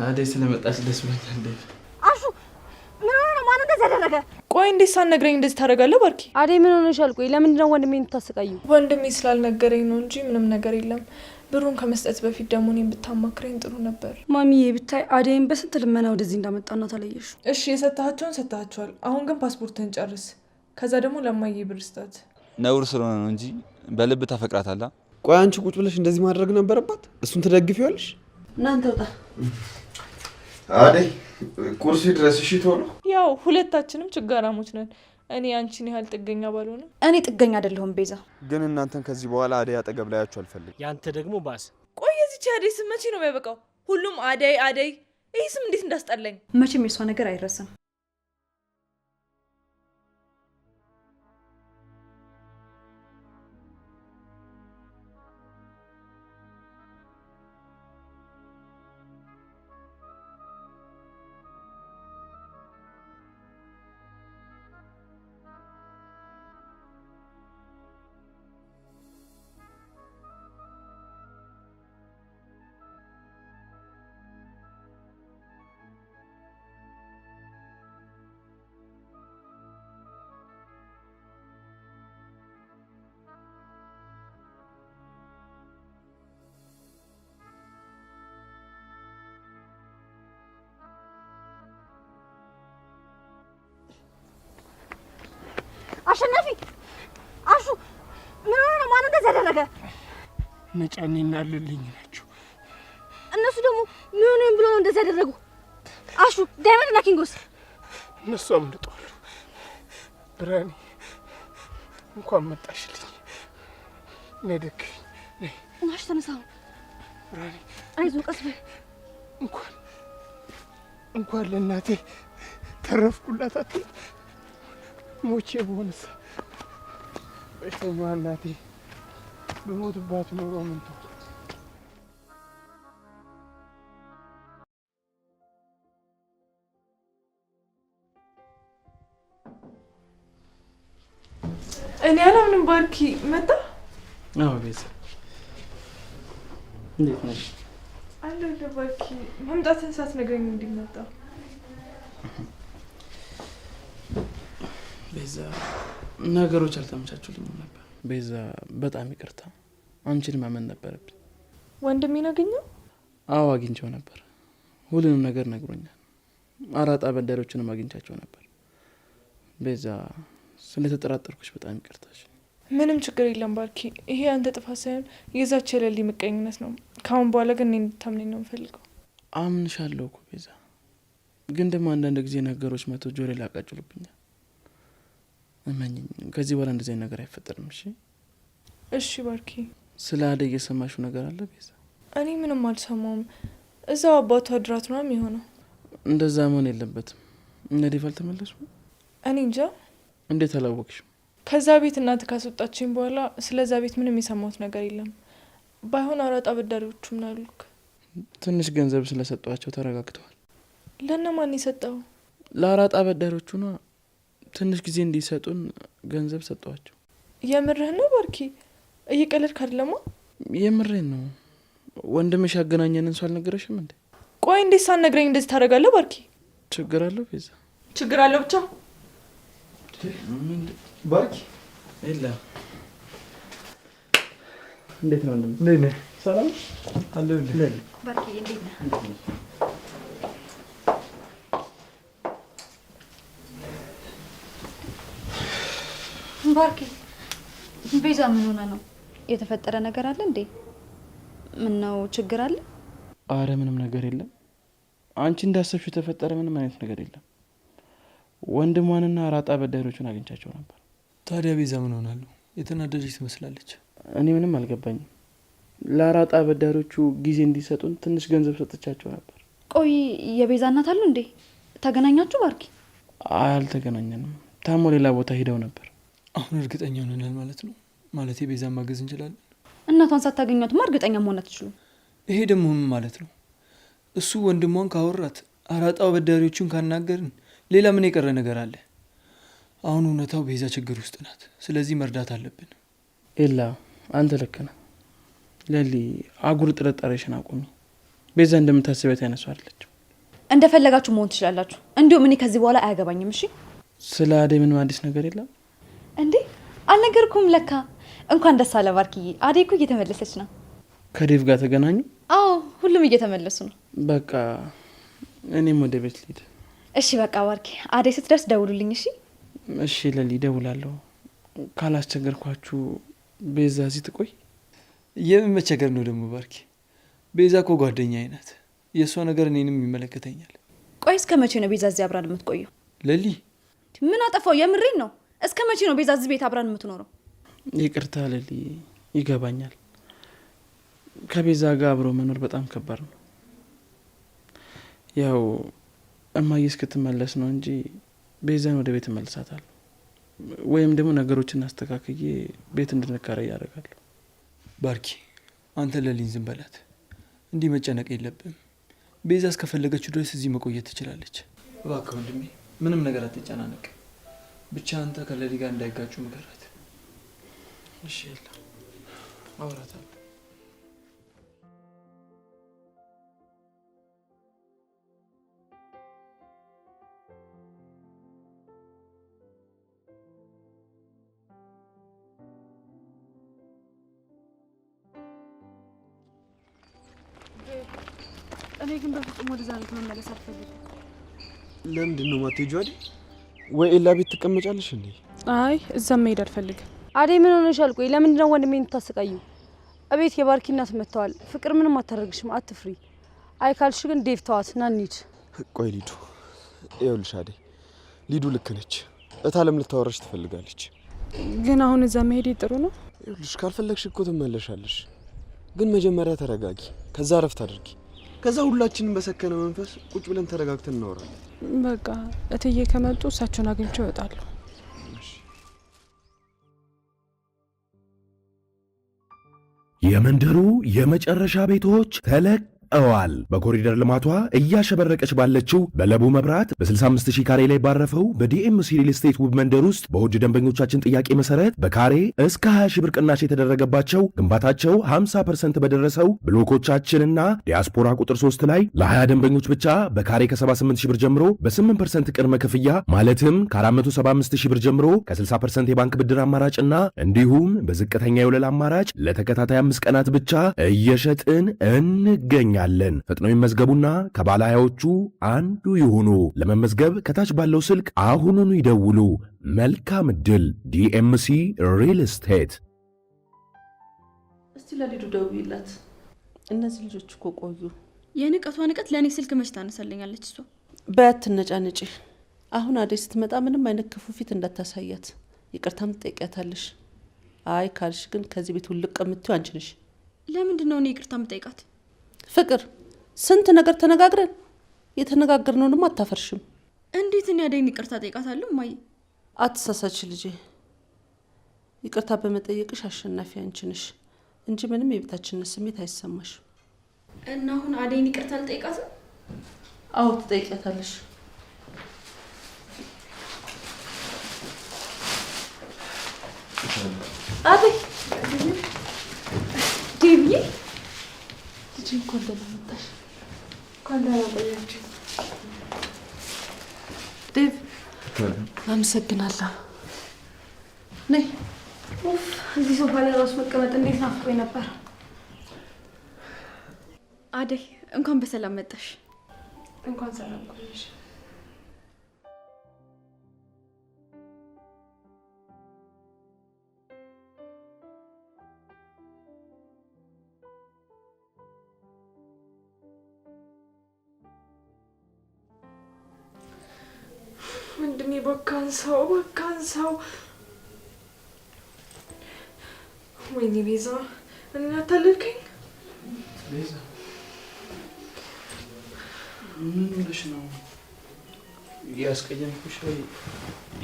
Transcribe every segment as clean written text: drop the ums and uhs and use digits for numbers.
አደይ ስለመጣች ደስ ብሎኛል። አሹ ምን ሆነ ነው? ማን እንደዚህ ያደረገ? ቆይ እንዴት ሳትነግረኝ እንደዚህ ታደርጋለህ? ባርኪ አደይ ምን ሆነሻል? ቆይ ለምንድን ነው ወንድሜን የምታሰቃዩ? ወንድሜ ስላልነገረኝ ነው እንጂ ምንም ነገር የለም። ብሩን ከመስጠት በፊት ደግሞ እኔን ብታማክረኝ ጥሩ ነበር። ማሚዬ ብታይ አደይን በስንት ልመና ወደዚህ እንዳመጣና ታለየሽ። እሺ የሰጣቸውን ሰጣቸዋል። አሁን ግን ፓስፖርትን ጨርስ። ከዛ ደግሞ ለማዬ ብር ስጣት። ነውር ስለሆነ ነው እንጂ በልብ ታፈቅራታለህ። ቆይ አንቺ ቁጭ ብለሽ እንደዚህ ማድረግ ነበረባት? እሱን ትደግፊዋለሽ? እናንተ ወጣ አደይ ቁርስ ድረስ እሺ ቶሎ። ያው ሁለታችንም ችጋራሞች ነን። እኔ አንቺን ያህል ጥገኛ ባልሆንም እኔ ጥገኛ አይደለሁም ቤዛ። ግን እናንተን ከዚህ በኋላ አደይ አጠገብ ላያችሁ አልፈልግም። ያንተ ደግሞ ባስ። ቆይ የዚች አደይ ስም መቼ ነው የሚያበቃው? ሁሉም አደይ አደይ። ይህ ስም እንዴት እንዳስጠላኝ። መቼም የሷ ነገር አይረሳም። አሸናፊ አሹ ምን ሆነ ነው? ማን እንደዚህ ያደረገ? ነጫኔና ልልኝ ናቸው። እነሱ ደግሞ ምን ሆነን ብሎ ነው እንደዚህ ያደረጉ? አሹ ዳይመንድ እና ኪንጎስ እነሱ አምልጠዋል። ብራኒ እንኳን መጣሽልኝ። ነደክ ማሽ ተነሳው። ብራኒ አይዞህ ቀስ በል። እንኳን ለእናቴ ተረፍኩላት አትል ሞቼ በሆነስ በሽተኛዋ እናቴ በሞትባት ኖሮ ምን ተው። እኔ አላምንም። ባርኪ መጣ? አዎ ቤዛ እንዴት ነሽ? አለሁ ባርኪ። መምጣትን ሳትነግረኝ እንዴት መጣ? ቤዛ ነገሮች አልተመቻቹልኝም ነበር። ቤዛ በጣም ይቅርታ። አንቺን ማመን ነበረብኝ። ወንድሜን አገኘው? አዎ አግኝቼው ነበር። ሁሉንም ነገር ነግሮኛል። አራጣ አበዳሪዎችንም አግኝቻቸው ነበር። ቤዛ ስለተጠራጠርኩሽ በጣም ይቅርታሽ። ምንም ችግር የለም ባርኪ። ይሄ አንተ ጥፋት ሳይሆን የዛች የሌሊ ምቀኝነት ነው። ካሁን በኋላ ግን እኔ እንድታምነኝ ነው የምፈልገው። አምንሻለሁ እኮ ቤዛ፣ ግን ደግሞ አንዳንድ ጊዜ ነገሮች መቶ ጆሮ ላቃጭሉብኛል። እመኝኝ ከዚህ በኋላ እንደዚህ ነገር አይፈጠርም። እሺ እሺ ባርኪ። ስለ አደይ የሰማሽው ነገር አለ ቤዛ? እኔ ምንም አልሰማውም። እዛው አባቷ ድራት ነው የሚሆነው። እንደዛ መሆን የለበትም። እነ ዴቭ አልተመለሱም? እኔ እንጃ። እንዴት አላወቅሽም? ከዛ ቤት እናት ካስወጣችኝ በኋላ ስለዛ ቤት ምንም የሰማሁት ነገር የለም። ባይሆን አራጣ አበዳሪዎቹ ምን አሉክ? ትንሽ ገንዘብ ስለሰጧቸው ተረጋግተዋል። ለእነማን የሰጠው? ለአራጣ አበዳሪዎቹ ነው። ትንሽ ጊዜ እንዲሰጡን ገንዘብ ሰጧቸው። የምርህ ነው ባርኪ? እየቀለድክ አይደለማ? የምሬን ነው። ወንድምሽ ያገናኘንን ሰው አልነገረሽም እንዴ? ቆይ እንዴት ሳትነግረኝ እንደዚህ ታደርጋለህ ባርኪ? ችግር አለው ቤዛ? ችግር አለው ብቻ ባርኪ ኤላ እንዴት ነው? ነኝ ሰላም አለሁልህ። ባርኪ እንዴት ነህ? ባርኪ ቤዛ ምን ሆነ ነው? የተፈጠረ ነገር አለ እንዴ? ምን ነው ችግር አለ? አረ ምንም ነገር የለም። አንቺ እንዳሰብሽው የተፈጠረ ምንም አይነት ነገር የለም። ወንድሟንና አራጣ አበዳሪዎቹን አግኝቻቸው ነበር። ታዲያ ቤዛ ምን ሆናለሁ? የተናደደች ትመስላለች። እኔ ምንም አልገባኝም። ለአራጣ አበዳሪዎቹ ጊዜ እንዲሰጡን ትንሽ ገንዘብ ሰጥቻቸው ነበር። ቆይ የቤዛ እናት አሉ እንዴ? ተገናኛችሁ ባርኪ? አልተገናኘንም። ታሞ ሌላ ቦታ ሄደው ነበር። አሁን እርግጠኛ ሆነናል ማለት ነው? ማለት የቤዛን ማገዝ እንችላለን? እናቷን ሳታገኟትማ እርግጠኛ መሆን አትችሉም። ይሄ ደግሞ ምን ማለት ነው? እሱ ወንድሟን ካወራት፣ አራጣ አበዳሪዎቹን ካናገርን ሌላ ምን የቀረ ነገር አለ? አሁን እውነታው ቤዛ ችግር ውስጥ ናት። ስለዚህ መርዳት አለብን። ኤላ አንተ ልክ ነህ። ለሊ አጉር ጥርጣሬሽን አቁሚ። ቤዛ እንደምታስበት አይነሱ አይደለችም። እንደፈለጋችሁ መሆን ትችላላችሁ። እንዲሁም እኔ ከዚህ በኋላ አያገባኝም። እሺ ስለ አደይ ምንም አዲስ ነገር የለም እንዴ? አልነገርኩም ለካ። እንኳን ደስ አለ ባርኪዬ። አደይ እኮ እየተመለሰች ነው። ከዴቭ ጋር ተገናኙ? አዎ ሁሉም እየተመለሱ ነው። በቃ እኔም ወደ ቤት ልሂድ። እሺ በቃ ባርኪ፣ አደይ ስትደርስ ደውሉልኝ። እሺ እሺ ለሊ ደውላለሁ። ካላስቸገርኳችሁ ቤዛ እዚህ ትቆይ። የምን መቸገር ነው ደግሞ ባርኪ? ቤዛ እኮ ጓደኛዬ ናት። የእሷ ነገር እኔንም ይመለከተኛል። ቆይ እስከ መቼ ነው ቤዛ እዚህ አብራን የምትቆየው? ለሊ ምን አጠፋው? የምሬን ነው። እስከ መቼ ነው ቤዛ እዚህ ቤት አብራን የምትኖረው? ይቅርታ ለሊ፣ ይገባኛል። ከቤዛ ጋር አብሮ መኖር በጣም ከባድ ነው። ያው እማዬ እስክትመለስ ነው እንጂ ቤዛን ወደ ቤት እመልሳታለሁ፣ ወይም ደግሞ ነገሮችን አስተካክዬ ቤት እንድንከራይ ያደርጋለሁ። ባርኪ አንተ ለሊን ዝም በላት። እንዲህ መጨነቅ የለብም። ቤዛ እስከፈለገችው ድረስ እዚህ መቆየት ትችላለች። እባክህ ወንድሜ ምንም ነገር አትጨናነቅ። ብቻ አንተ ከለሊ ጋር እንዳይጋጩ ምከራት። እሺ የለ አውራታለሁ። እኔ ግን በፍጹም ወደዛ ቤት መመለስ አልፈልግም። ለምንድን ነው የማትሄጂው አይደል? ወይ ኤላ ቤት ትቀመጫለሽ እንዴ? አይ እዛም መሄድ አልፈልግም። አደይ ምን ሆነሻል? ቆይ ለምንድን ነው ወንድሜን የምታሰቃዩ? እቤት የባርኪ እናት መጥተዋል። ፍቅር ምንም አታደርግሽም፣ አትፍሪ። አይ ካልሽ ግን ዴቭ ተዋት ና እንሂድ። ቆይ ሊዱ፣ ይኸውልሽ አደይ፣ ሊዱ ልክ ነች። እታለም ልታወራሽ ትፈልጋለች። ግን አሁን እዛ መሄድ ጥሩ ነው? ይኸውልሽ ካልፈለግሽ እኮ ትመለሻለሽ። ግን መጀመሪያ ተረጋጊ፣ ከዛ እረፍት አድርጊ። ከዛ ሁላችንም በሰከነ መንፈስ ቁጭ ብለን ተረጋግተን እናወራለን። በቃ እትዬ ከመጡ እሳቸውን አግኝቼ እወጣለሁ። የመንደሩ የመጨረሻ ቤቶች ተለቀዋል። በኮሪደር ልማቷ እያሸበረቀች ባለችው በለቡ መብራት በ65000 ካሬ ላይ ባረፈው በዲኤምሲ ሪል ስቴት ውብ መንደር ውስጥ በውድ ደንበኞቻችን ጥያቄ መሰረት በካሬ እስከ 20,000 ብር ቅናሽ የተደረገባቸው ግንባታቸው 50% በደረሰው ብሎኮቻችንና ዲያስፖራ ቁጥር 3 ላይ ለ20 ደንበኞች ብቻ በካሬ ከ78000 ብር ጀምሮ በ8% ቅድመ ክፍያ ማለትም ከ475000 ብር ጀምሮ ከ60% የባንክ ብድር አማራጭና እንዲሁም በዝቅተኛ የወለል አማራጭ ለተከታታይ 5 ቀናት ብቻ እየሸጥን እንገኛለን። ፈጥነው ይመዝገቡና ከባለሃያዎቹ አንዱ ይሁኑ። ለመመዝገብ ከታች ባለው ስልክ አሁኑኑ ይደውሉ። መልካም ዕድል። ዲኤምሲ ሪል ስቴት። እስቲ ለሊዱ ደውይላት። እነዚህ ልጆች እኮ ቆዩ። የንቀቷ ንቀት ለእኔ ስልክ መች ታነሳለኛለች እሷ። በት ነጫንጪ። አሁን አደይ ስትመጣ ምንም አይነት ክፉ ፊት እንዳታሳያት። ይቅርታም ትጠይቂያታለሽ። አይ ካልሽ ግን ከዚህ ቤት ውልቅ የምትይው አንቺ ነሽ። ለምንድን ነው እኔ ይቅርታ የምጠይቃት? ፍቅር ስንት ነገር ተነጋግረን የተነጋገርነው ደግሞ አታፈርሽም። እንዴት እኔ አደይን ይቅርታ ጠይቃታለሁ? ማይ አትሳሳች ልጄ። ይቅርታ በመጠየቅሽ አሸናፊ አንቺ ነሽ እንጂ ምንም የቤታችንን ስሜት አይሰማሽ። እና አሁን አደይን ይቅርታ ልጠይቃት? አዎ ትጠይቂያታለሽ። አደይ ዴቪ ልጄ እንኳን ደህና መጣሽ። እንኳን ደህና ቆያችሁ። ዴቭ አመሰግናለሁ። ነይ። እዚህ ሶፋ ላይ ራሱ መቀመጥ እንዴት ናፍቆኝ ነበር። አደይ እንኳን በሰላም መጣሽ። እንኳን ሰላም ቆየሽ። ወንድሜ በካን ሰው ወይኔ ቤዛ፣ እኔ አታለልከኝ። ቤዛ ምን ሆነሽ ነው? ያስቀየምኩሽ ወይ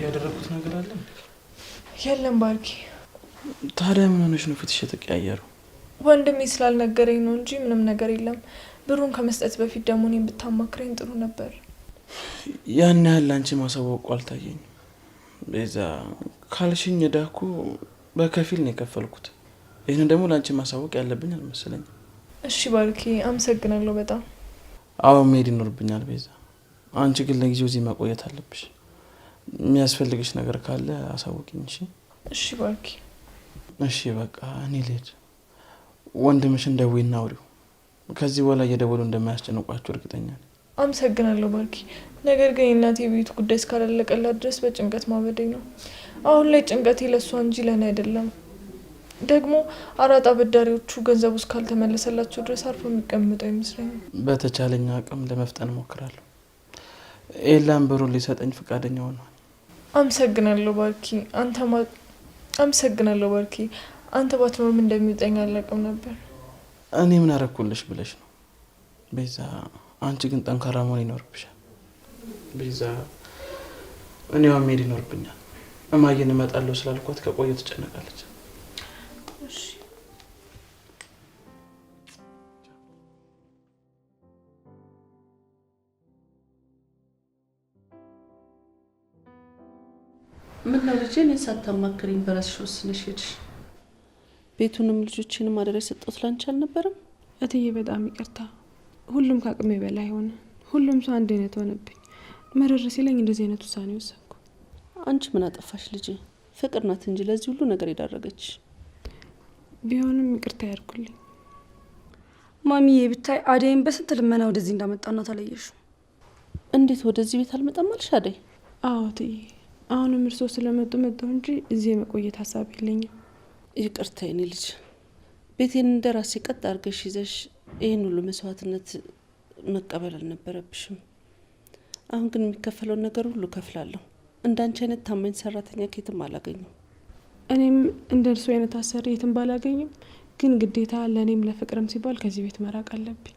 ያደረኩት ነገር አለ? የለም ባርኪ። ታዲያ ምን ሆነሽ ነው ፊትሽ የተቀያየረው? ወንድሜ ስላልነገረኝ ነው እንጂ ምንም ነገር የለም። ብሩን ከመስጠት በፊት ደግሞ እኔን ብታማክረኝ ጥሩ ነበር። ያን ያህል አንቺ ማሳወቁ አልታየኝም ቤዛ። ካልሽኝ ዕዳ እኮ በከፊል ነው የከፈልኩት። ይህን ደግሞ ለአንቺ ማሳወቅ ያለብኝ አልመሰለኝም። እሺ ባርኪ፣ አመሰግናለሁ በጣም። አዎ መሄድ ይኖርብኛል ቤዛ። አንቺ ግን ለጊዜው እዚህ መቆየት አለብሽ። የሚያስፈልግሽ ነገር ካለ አሳውቂኝ። እሺ? እሺ ባርኪ። እሺ በቃ እኔ ልሄድ። ወንድምሽን ደውይና አውሪው። ከዚህ በኋላ እየደወሉ እንደማያስጨንቋችሁ እርግጠኛ ነኝ። አመሰግናለሁ ባርኪ። ነገር ግን የእናቴ ቤት ጉዳይ እስካላለቀላት ድረስ በጭንቀት ማበዴ ነው። አሁን ላይ ጭንቀቴ ለእሷ እንጂ ለእኔ አይደለም። ደግሞ አራጣ አበዳሪዎቹ ገንዘቡ እስካልተመለሰላቸው ድረስ አርፎ የሚቀምጠው ይመስለኛል። በተቻለኝ አቅም ለመፍጠን እሞክራለሁ። ኤላን ብሩን ሊሰጠኝ ፈቃደኛ ሆኗል። አመሰግናለሁ ባርኪ። አመሰግናለሁ ባርኪ። አንተ ባትኖርም እንደሚውጠኝ አላውቅም ነበር። እኔ ምን አረኩልሽ ብለሽ ነው ቤዛ? አንቺ ግን ጠንካራ መሆን ይኖርብሻል ቤዛ። እኔዋ መሄድ ይኖርብኛል። እማዬን እመጣለሁ ስላልኳት ከቆየ ትጨነቃለች። ምን ነው ልጄ፣ እኔን ሳታማክሪኝ በራስሽ ወስነሽ ሄድሽ? ቤቱንም ልጆችንም አደራ የሰጠሁት ላንቺ አልነበረም? እትዬ በጣም ይቅርታ። ሁሉም ከአቅሜ በላይ ሆነ። ሁሉም ሰው አንድ አይነት ሆነብኝ። መረር ሲለኝ እንደዚህ አይነት ውሳኔ ወሰንኩ። አንቺ ምን አጠፋሽ ልጄ? ፍቅር ናት እንጂ ለዚህ ሁሉ ነገር የዳረገች። ቢሆንም ይቅርታ ያርጉልኝ። ማሚዬ ብታይ አደይን በስንት ልመና ወደዚህ እንዳመጣና ታለየሽ። እንዴት ወደዚህ ቤት አልመጣም አልሽ አደይ? አዎ እትዬ፣ አሁንም እርስዎ ስለመጡ መጣሁ እንጂ እዚህ የመቆየት ሀሳብ የለኝም። ይቅርታ የኔ ልጅ። ቤቴን እንደ ራሴ ቀጥ አድርገሽ ይዘሽ ይህን ሁሉ መስዋዕትነት መቀበል አልነበረብሽም። አሁን ግን የሚከፈለውን ነገር ሁሉ ከፍላለሁ። እንዳንቺ አይነት ታማኝ ሰራተኛ ከየትም አላገኝም። እኔም እንደ እርሱ አይነት አሰሪ የትም ባላገኝም፣ ግን ግዴታ ለእኔም ለፍቅርም ሲባል ከዚህ ቤት መራቅ አለብኝ።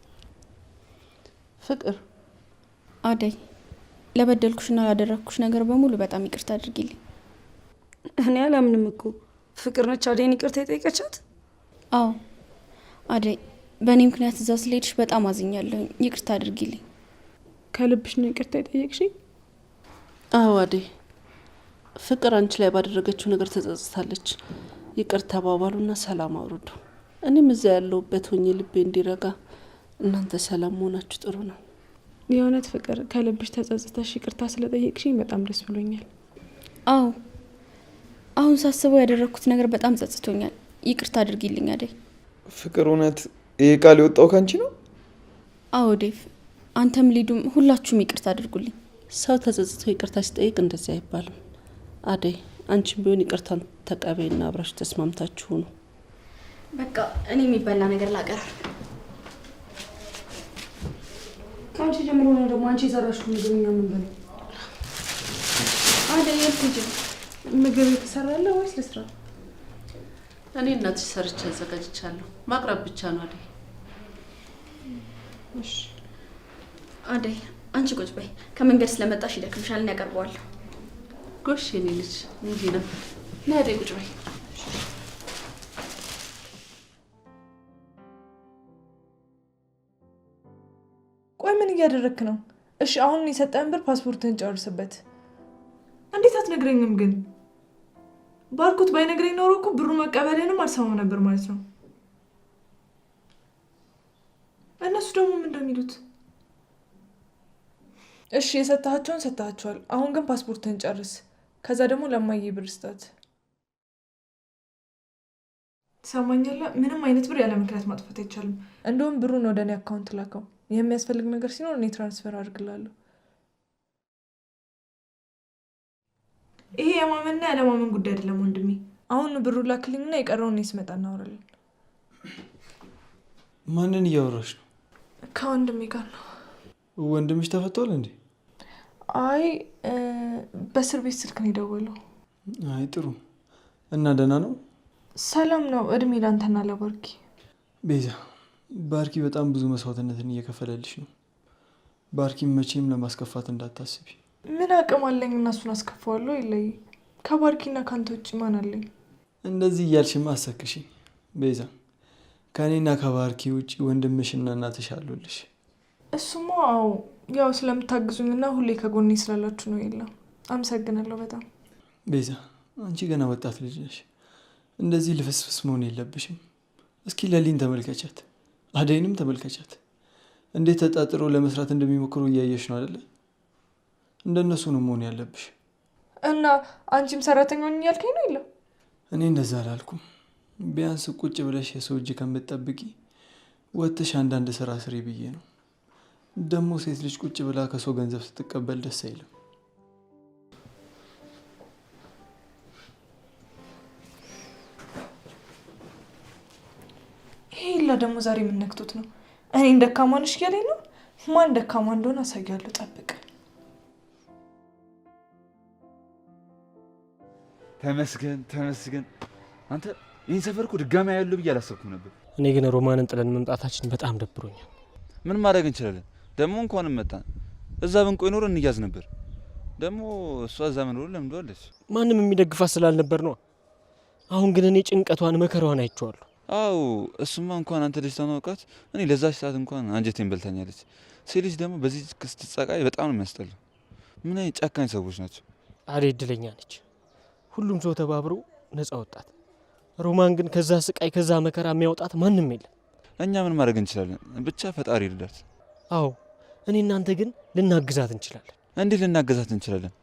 ፍቅር አደይ፣ ለበደልኩሽና ላደረግኩሽ ነገር በሙሉ በጣም ይቅርታ አድርጊልኝ። እኔ አላምንም እኮ ፍቅር ነች አደይን ይቅርታ የጠየቀቻት? አዎ አደይ፣ በእኔ ምክንያት እዛ ስለሄድሽ በጣም አዝኛለሁ። ይቅርታ አድርጊልኝ። ከልብሽ ነው ይቅርታ የጠየቅሽኝ? አዎ አደይ፣ ፍቅር አንቺ ላይ ባደረገችው ነገር ተጸጽታለች። ይቅርታ ባባሉና ሰላም አውርዱ። እኔም እዛ ያለሁበት ሆኜ ልቤ እንዲረጋ፣ እናንተ ሰላም መሆናችሁ ጥሩ ነው። የእውነት ፍቅር፣ ከልብሽ ተጸጽተሽ ይቅርታ ስለጠየቅሽኝ በጣም ደስ ብሎኛል። አዎ፣ አሁን ሳስበው ያደረግኩት ነገር በጣም ጸጽቶኛል። ይቅርታ አድርጊልኝ አደይ። ፍቅር፣ እውነት ይሄ ቃል የወጣው ካንቺ ነው? አዎ ዴቭ፣ አንተም ሊዱም ሁላችሁም ይቅርታ አድርጉልኝ። ሰው ተጸጽቶ ይቅርታ ሲጠይቅ እንደዚህ አይባልም። አደይ፣ አንቺም ቢሆን ይቅርታን ተቀበይና አብራችሁ ተስማምታችሁ ነው። በቃ እኔ የሚበላ ነገር ላቀራር። ከአንቺ ጀምሮ ነው ደግሞ አንቺ የሰራሽው ምግብ እኛ ምን በለው? አደይ የልትጅ ምግብ የተሰራለ ወይስ ልስራ? እኔ እናትሽ ሰርቼ አዘጋጅቻለሁ። ማቅረብ ብቻ ነው አደይ። እሺ አደይ፣ አንቺ ቁጭ በይ። ከመንገድ ስለመጣሽ ይደክምሻል፣ እኔ ያቀርበዋለሁ። ጎሽ የኔ ልጅ፣ እንዲህ ነው። ነይ አደይ ቁጭ በይ። ቆይ ምን እያደረክ ነው? እሺ አሁን የሰጠን ብር ፓስፖርትን ጨርስበት። እንዴት አትነግረኝም ግን? ባርኮት ባይነግረኝ ኖሮ እኮ ብሩ መቀበልንም አልሰማም ነበር ማለት ነው። እነሱ ደግሞ ምን እንደሚሉት? እሺ የሰጣቸውን ሰጣቸዋል። አሁን ግን ፓስፖርትን ጨርስ። ከዛ ደግሞ ለማዬ ብር ስጣት። ትሰማኛለህ? ምንም አይነት ብር ያለ ምክንያት ማጥፋት አይቻልም። እንደውም ብሩን ወደ እኔ አካውንት ላከው። የሚያስፈልግ ነገር ሲኖር እኔ ትራንስፈር አድርግላለሁ። ይሄ የማመንና ያለማመን ጉዳይ አይደለም ወንድሜ። አሁን ብሩ ላክልኝና የቀረውን እኔ ስመጣ እናወራለን። ማንን እያወራሽ ነው? ከወንድሜ ጋር ነው። ወንድምሽ ተፈቷል እንዴ? አይ በእስር ቤት ስልክ ነው የደወለው። አይ ጥሩ። እና ደህና ነው? ሰላም ነው። እድሜ ላንተና ለባርኪ። ቤዛ፣ ባርኪ በጣም ብዙ መስዋዕትነትን እየከፈለልሽ ነው። ባርኪን መቼም ለማስከፋት እንዳታስቢ። ምን አቅም አለኝ እና እሱን አስከፋዋለሁ? የለይ ከባርኪና ካንተ ውጭ ማን አለኝ? እንደዚህ እያልሽማ አሰክሽኝ ቤዛ። ከእኔና ከባርኪ ውጭ ወንድምሽና እናትሽ አሉልሽ። እሱማ አዎ፣ ያው ስለምታግዙኝና ሁሌ ከጎኔ ስላላችሁ ነው። የለም አመሰግናለሁ በጣም። ቤዛ፣ አንቺ ገና ወጣት ልጅ ነሽ። እንደዚህ ልፍስፍስ መሆን የለብሽም። እስኪ ለሊን ተመልከቻት፣ አደይንም ተመልከቻት። እንዴት ተጣጥሮ ለመስራት እንደሚሞክሩ እያየሽ ነው አይደለ? እንደነሱ ነው መሆን ያለብሽ። እና አንቺም ሰራተኛ ሆኝ ያልከኝ ነው? የለም እኔ እንደዛ አላልኩም። ቢያንስ ቁጭ ብለሽ የሰው እጅ ከምትጠብቂ ወጥተሽ አንዳንድ ስራ ስሪ ብዬ ነው። ደግሞ ሴት ልጅ ቁጭ ብላ ከሰው ገንዘብ ስትቀበል ደስ አይልም። ይሄላ ደግሞ ዛሬ የምነክቱት ነው። እኔን ደካማ ነሽ እያለኝ ነው። ማን ደካማ እንደሆነ አሳያለሁ። ጠብቅ። ተመስገን ተመስገን። አንተ ይህን ሰፈር እኮ ድጋሚ ያለው ብዬ አላሰብኩም ነበር። እኔ ግን ሮማንን ጥለን መምጣታችን በጣም ደብሮኛል። ምን ማድረግ እንችላለን? ደግሞ እንኳንም መጣን። እዛ ብንቆይ ኖር እንያዝ ነበር። ደግሞ እሷ እዛ መኖሩን ለምደዋለች። ማንም የሚደግፋት ስላልነበር ነው። አሁን ግን እኔ ጭንቀቷን መከራዋን አይቼዋለሁ። አው እሱማ እንኳን አንተ ልጅ ታናውቃት። እኔ ለዛች ሰዓት እንኳን አንጀቴን በልታኛለች። ሴት ልጅ ደግሞ በዚህ ስትጸቃይ በጣም ነው የሚያስጠላው። ምን አይነት ጨካኝ ሰዎች ናቸው። አሬ እድለኛ ነች። ሁሉም ሰው ተባብሮ ነፃ ወጣት። ሮማን ግን ከዛ ስቃይ ከዛ መከራ የሚያወጣት ማንም የለም። እኛ ምን ማድረግ እንችላለን? ብቻ ፈጣሪ ይርዳት። አዎ እኔ እናንተ ግን ልናግዛት እንችላለን። እንዴት ልናግዛት እንችላለን?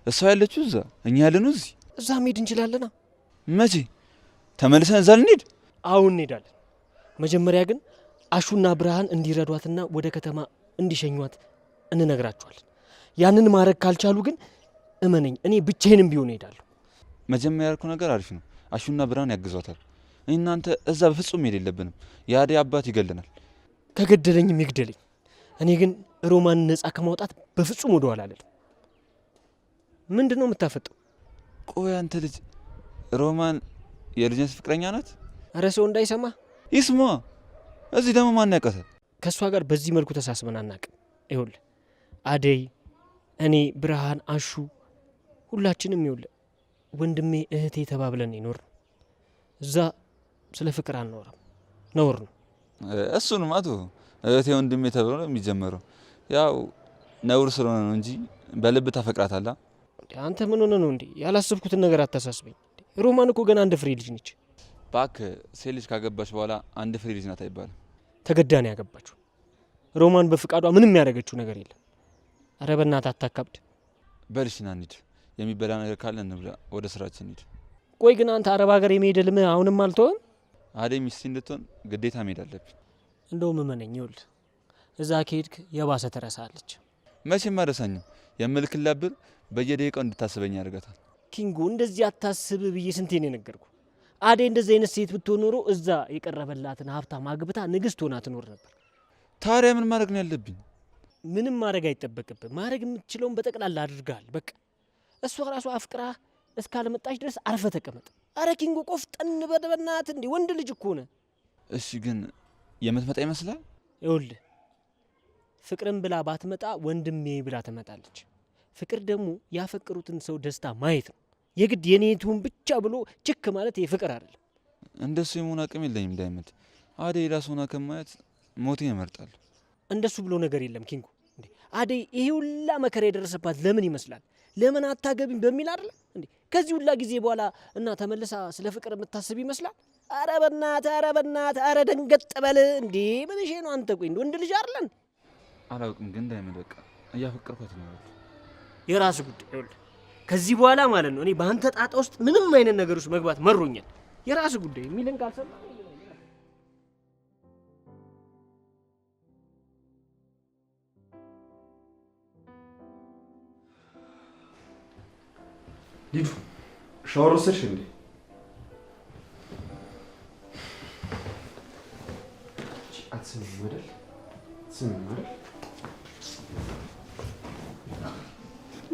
እሷ ያለችው እዛ፣ እኛ ያለነው እዚህ። እዛ መሄድ እንችላለና። መቼ ተመልሰን እዛ ልንሄድ? አሁን እንሄዳለን። መጀመሪያ ግን አሹና ብርሃን እንዲረዷትና ወደ ከተማ እንዲሸኟት እንነግራቸዋለን። ያንን ማድረግ ካልቻሉ ግን እመነኝ እኔ ብቻዬንም ቢሆን እሄዳለሁ። መጀመሪያ ያልኩ ነገር አሪፍ ነው። አሹና ብርሃን ያግዟታል። እናንተ እዛ በፍጹም መሄድ የለብንም። የአደይ አባት ይገለናል። ከገደለኝም ይግደለኝ። እኔ ግን ሮማን ነፃ ከማውጣት በፍጹም ወደ ኋላ አልልም። ምንድን ነው የምታፈጠው? ቆይ አንተ ልጅ ሮማን የልጅነት ፍቅረኛ ናት? እረ ሰው እንዳይሰማ ይስማ። እዚህ ደግሞ ማን ያውቃታል? ከእሷ ጋር በዚህ መልኩ ተሳስበን አናውቅም። ይኸውልህ አደይ፣ እኔ፣ ብርሃን፣ አሹ ሁላችንም ይኸውልህ ወንድሜ እህቴ ተባብለን ይኖር ነው። እዛ ስለ ፍቅር አንኖርም፣ ነውር ነው። እሱንም አቶ እህቴ ወንድሜ ተብሎ ነው የሚጀመረው። ያው ነውር ስለሆነ ነው እንጂ በልብ ታፈቅራታላ። አንተ ምን ሆነ ነው እንዴ? ያላሰብኩትን ነገር አታሳስበኝ። ሮማን እኮ ገና አንድ ፍሬ ልጅ ነች። ባክ ሴት ልጅ ካገባች በኋላ አንድ ፍሬ ልጅ ናት አይባልም። ተገዳ ነው ያገባችው። ሮማን በፍቃዷ ምንም ያደረገችው ነገር የለም። ኧረ በእናትህ አታካብድ። በልሽና እንሂድ። የሚበላ ነገር ካለ እንብላ። ወደ ስራችን እንሂድ። ቆይ ግን አንተ አረብ ሀገር የመሄድ ህልምህ አሁንም አልተወም? አደይ ሚስቴ እንድትሆን ግዴታ መሄድ አለብኝ። እንደውም እመነኝ፣ ይኸውልህ እዛ ከሄድክ የባሰ ትረሳለች። መቼም አረሳኝም። የምልክላት ብር በየደቂቃው እንድታስበኝ ያደርጋታል። ኪንጎ እንደዚህ አታስብ ብዬ ስንቴ ነው የነገርኩህ? አደይ እንደዚህ አይነት ሴት ብትሆን ኖሮ እዛ የቀረበላትን ሀብታም አግብታ ንግስት ሆና ትኖር ነበር። ታዲያ ምን ማድረግ ነው ያለብኝ? ምንም ማድረግ አይጠበቅብህ። ማድረግ የምትችለውን በጠቅላላ አድርገሃል። በቃ እሷ ራሷ አፍቅራ እስካለመጣች ድረስ አርፈ ተቀመጥ። አረ ኪንጎ ቆፍጠን በደበናት እንዴ! ወንድ ልጅ እኮ ነህ። እሺ ግን የምትመጣ ይመስላል? ይኸውልህ ፍቅርን ብላ ባትመጣ ወንድሜ ብላ ትመጣለች። ፍቅር ደግሞ ያፈቅሩትን ሰው ደስታ ማየት ነው። የግድ የኔቱን ብቻ ብሎ ችክ ማለት የፍቅር አይደለም። እንደሱ የመሆን አቅም የለኝም ዳይመንድ። አደይ ራስ ሆና ከማየት ሞቴን እመርጣለሁ። እንደሱ ብሎ ነገር የለም ኪንጎ። እንዴ አደይ ይሄ ሁላ መከራ የደረሰባት ለምን ይመስላል? ለምን አታገቢም በሚል አይደለ እንዴ? ከዚህ ሁላ ጊዜ በኋላ እና ተመልሳ ስለ ፍቅር የምታስብ ይመስላል? አረ በናት አረ ደንገጥ በል እንዴ! ምን እሺ ነው አንተ? ቆይ ወንድ ልጅ አይደለን? አላውቅም ግን ዳይመንድ በቃ እያፈቀርኳት ነው። የራስ ጉዳይ። ይኸውልህ ከዚህ በኋላ ማለት ነው እኔ በአንተ ጣጣ ውስጥ ምንም አይነት ነገር ውስጥ መግባት መሮኛል። የራስ ጉዳይ የሚልን ካልሰማ ሊዱ ሻወር ወሰድሽ እንዴ? አትስሚም አይደል? አትስሚም አይደል?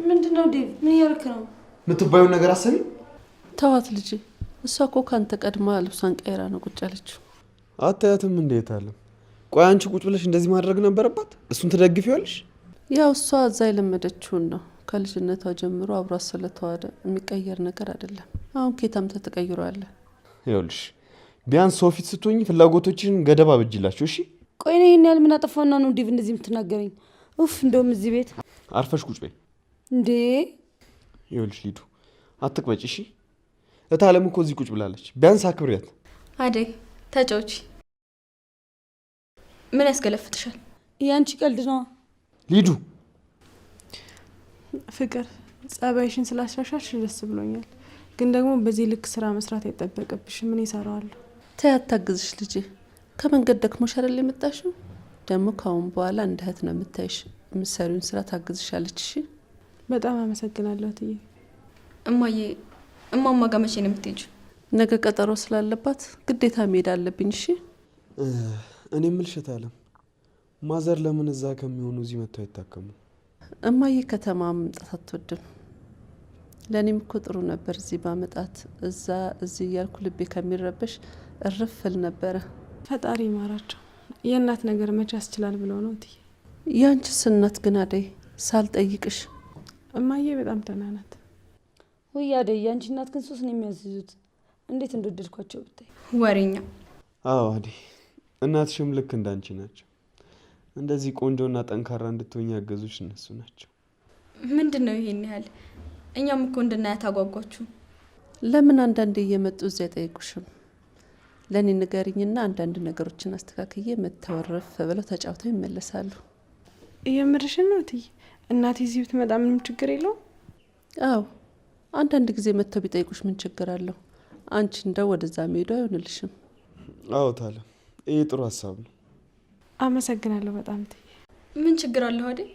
ምንድነው ዴቭ? ምን እያልክ ነው? የምትባዩን ነገር አሰሚም። ተዋት ልጅ። እሷ እኮ ካንተ ቀድማ ልብሷን ቀይራ ነው ቁጭ ያለችው። አታያትም? እንዴት አለ። ቆይ አንቺ ቁጭ ብለሽ እንደዚህ ማድረግ ነበረባት? እሱን ትደግፊዋለሽ? ያው እሷ እዛ የለመደችውን ነው። ከልጅነቷ ጀምሮ አብሯት ስለተዋደ የሚቀየር ነገር አይደለም። አሁን ኬታምተ ተቀይሯል። ይኸውልሽ ቢያንስ ሰው ፊት ስትሆኝ ፍላጎቶችን ገደብ አብጅላችሁ እሺ? ቆይ ነው ይሄን ያህል ምን አጠፋና ነው ዴቭ እንደዚህ የምትናገረኝ? ኡፍ እንደውም እዚህ ቤት አርፈሽ ቁጭ በይ እንዴ። ይኸውልሽ ሊዱ አትቅበጭ እሺ? እታለም እኮ እዚህ ቁጭ ብላለች። ቢያንስ አክብሪያት። አደይ ተጫውቺ። ምን ያስገለፍትሻል? ያንቺ ቀልድ ነው ሊዱ። ፍቅር ጸባይሽን ስላሻሻልሽ ደስ ብሎኛል። ግን ደግሞ በዚህ ልክ ስራ መስራት አይጠበቅብሽም። ምን ይሰራዋለሁ? ተይ አታግዝሽ ልጄ። ከመንገድ ደክሞሽ አይደል የመጣሽው? ደግሞ ካሁን በኋላ እንደ እህት ነው የምታይሽ። የምትሰሪውን ስራ ታግዝሻለች። እሺ በጣም አመሰግናለሁ እትዬ። እማዬ እማማ ጋር መቼ ነው የምትሄጂው? ነገ ቀጠሮ ስላለባት ግዴታ መሄድ አለብኝ። እሺ እኔ ምልሽት አለም ማዘር ለምን እዛ ከሚሆኑ እዚህ መጥተው አይታከሙ? እማዬ ከተማ መምጣት አትወድም። ለእኔም እኮ ጥሩ ነበር እዚህ ባመጣት። እዛ እዚህ እያልኩ ልቤ ከሚረበሽ እርፍል ነበረ። ፈጣሪ ይማራቸው። የእናት ነገር መቼ ያስችላል ብለው ነው እትዬ። ያንቺስ እናት ግን አደይ ሳልጠይቅሽ? እማዬ በጣም ተናናት። ወይ አደይ ያንቺ እናት ግን ሶስት ነው የሚያዝዙት። እንዴት እንደወደድኳቸው ብታይ። ወሬኛ። አዎ አደይ እናትሽም ልክ እንዳንቺ ናቸው። እንደዚህ ቆንጆና ጠንካራ እንድትሆኝ ያገዙሽ እነሱ ናቸው። ምንድነው ይሄን ያህል? እኛም እኮ እንድናያት አጓጓችሁ። ለምን አንዳንዴ እየመጡ እዚያ አይጠይቁሽም? ለእኔ ንገሪኝና አንዳንድ ነገሮችን አስተካክዬ መተወረፍ ብለው ተጫውተው ይመለሳሉ። የምርሽን ነው እትዬ? እናቴ እዚህ ብትመጣ ምንም ችግር የለውም? አዎ አንዳንድ ጊዜ መጥተው ቢጠይቁሽ ምን ችግር አለው? አንቺ እንደው ወደዛ መሄዱ አይሆንልሽም። አዎ ታለ ይሄ ጥሩ ሀሳብ ነው። አመሰግናለሁ በጣም እትዬ። ምን ችግር አለው አይደል?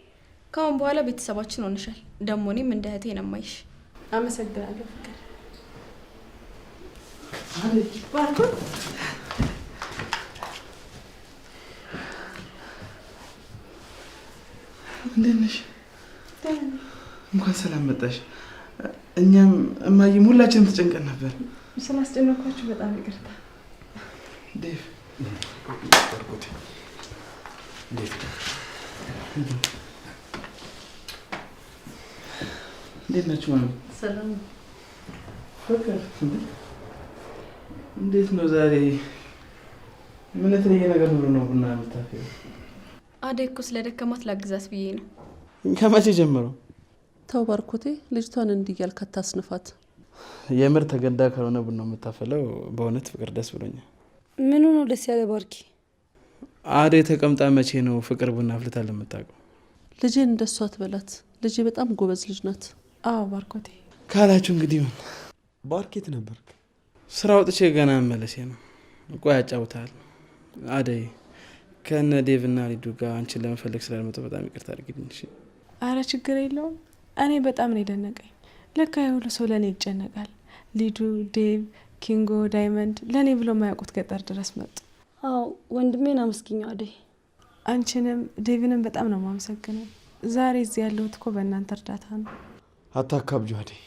ካሁን በኋላ ቤተሰባችን ሆነሻል። ደሞ እኔም እንደ እህቴ ነው የማይሽ። አመሰግናለሁ ፍቅር። ባርኮት እንዴት ነሽ? እንኳን ሰላም መጣሽ። እኛም እማዬም ሁላችንም ተጨንቀን ነበር። ስላስጨነኳችሁ በጣም ይቅርታ። ዴቭ ባርኮት እንዴት ናችሁ? ማለት ሰላም ፍቅር እንዴት ነው ዛሬ? ምን የተለየ ነገር ነው ቡና የምታፈው? አደይ እኮ ስለደከማት ላግዛት ብዬ ነው። ከመቼ ጀምሮ? ተው ባርኮቴ፣ ልጅቷን እንዲያልክ አታስንፋት። የምር ተገዳ ካልሆነ ቡና የምታፈለው በእውነት ፍቅር ደስ ብሎኛል። ምኑ ነው ደስ ያለ ባርኪ? አደይ ተቀምጣ መቼ ነው ፍቅር ቡና አፍልታ ለምታውቀው? ልጄን እንደሷ አትበላት። ልጄ በጣም ጎበዝ ልጅ ናት። አዎ ባርኮቴ ካላችሁ እንግዲህ ምን ባርኬት ነበር? ስራ ወጥቼ ገና መለሴ ነው። ቆይ ያጫውታል። አደይ ከነ ዴቭና ሊዱ ጋር አንቺን ለመፈለግ ስላልመጣሁ በጣም ይቅርታ አድርጊልኝ። እሺ? አረ ችግር የለውም። እኔ በጣም ነው የደነቀኝ። ለካ የሁሉ ሰው ለእኔ ይጨነቃል። ሊዱ፣ ዴቭ፣ ኪንጎ፣ ዳይመንድ ለእኔ ብሎ የማያውቁት ገጠር ድረስ መጡ። አዎ ወንድሜን አመስግኘው አደይ። አንቺንም ዴቭንም በጣም ነው የማመሰግነው። ዛሬ እዚህ ያለሁት እኮ በእናንተ እርዳታ ነው። አታካብጁ አደይ።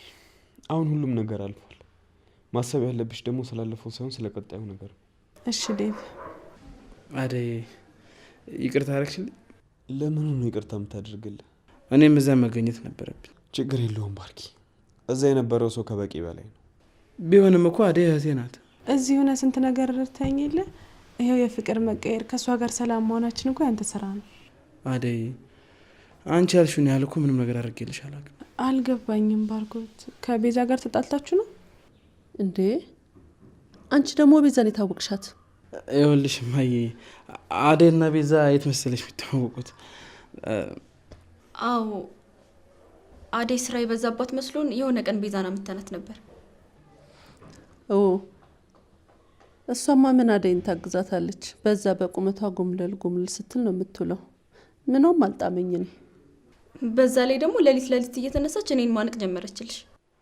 አሁን ሁሉም ነገር አልፏል። ማሰብ ያለብሽ ደግሞ ስላለፈው ሳይሆን ስለቀጣዩ ነገር። እሺ ዴቭ። አደይ ይቅርታ አደረግሽልኝ? ለምን ነው ይቅርታ የምታደርግልህ? እኔም እዛ መገኘት ነበረብኝ። ችግር የለውም ባርኪ። እዛ የነበረው ሰው ከበቂ በላይ ነው። ቢሆንም እኮ አደይ እህቴ ናት። እዚህ ሆነ ስንት ነገር ረድተኸኝ የለ? ይኸው የፍቅር መቀየር፣ ከእሷ ጋር ሰላም መሆናችን እኮ ያንተ ስራ ነው። አደይ አንቺ ያልሽውን ያህል እኮ ምንም ነገር አድርጌልሽ አላውቅም። አልገባኝም ባርኮት። ከቤዛ ጋር ተጣልታችሁ ነው እንዴ? አንቺ ደግሞ ቤዛን የታወቅሻት? ይኸውልሽ እማዬ፣ አደይና ቤዛ የት መሰለሽ የሚታወቁት? አዎ አደይ ስራ የበዛባት መስሎን የሆነ ቀን ቤዛና ምታናት ነበር። ኦ እሷማ ምን አደይን ታግዛታለች? በዛ በቁመቷ ጉምለል ጉምልል ስትል ነው የምትውለው። ምንም አልጣመኝ እኔ። በዛ ላይ ደግሞ ሌሊት ሌሊት እየተነሳች እኔን ማነቅ ጀመረችልሽ።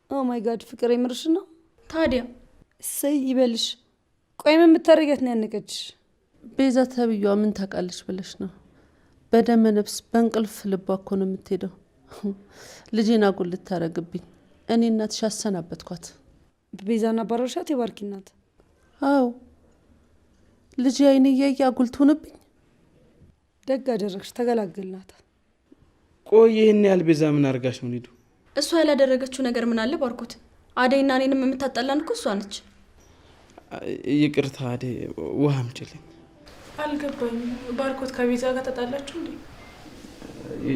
ኦ ማይ ጋድ ፍቅር የምርሽ ነው? ታዲያ እሰይ ይበልሽ። ቆይ ምን የምታደርጊያት ነው ያነቀችሽ? ቤዛ ተብዬዋ ምን ታውቃለች ብለሽ ነው? በደመ ነፍስ በእንቅልፍ ልቧ እኮ ነው የምትሄደው። ልጄን አጉል ልታረግብኝ እኔ እናትሽ አሰናበትኳት። ቤዛና ባረሻት የባርኪ ናት። አዎ ልጄ አይኔ እያየ አጉል ትሆንብኝ። ደግ አደረግሽ፣ ተገላገልናት። ቆይ ይህን ያህል ቤዛ ምን አድርጋሽ ነው ሊዱ? እሷ ያላደረገችው ነገር ምን አለ ባርኮት? አደይና እኔንም የምታጣላን እኮ እሷ ነች። ይቅርታ አደይ፣ ውሃ አምጪልኝ። አልገባኝም። ባርኮት ከቤዛ ጋር ተጣላችሁ እንዴ?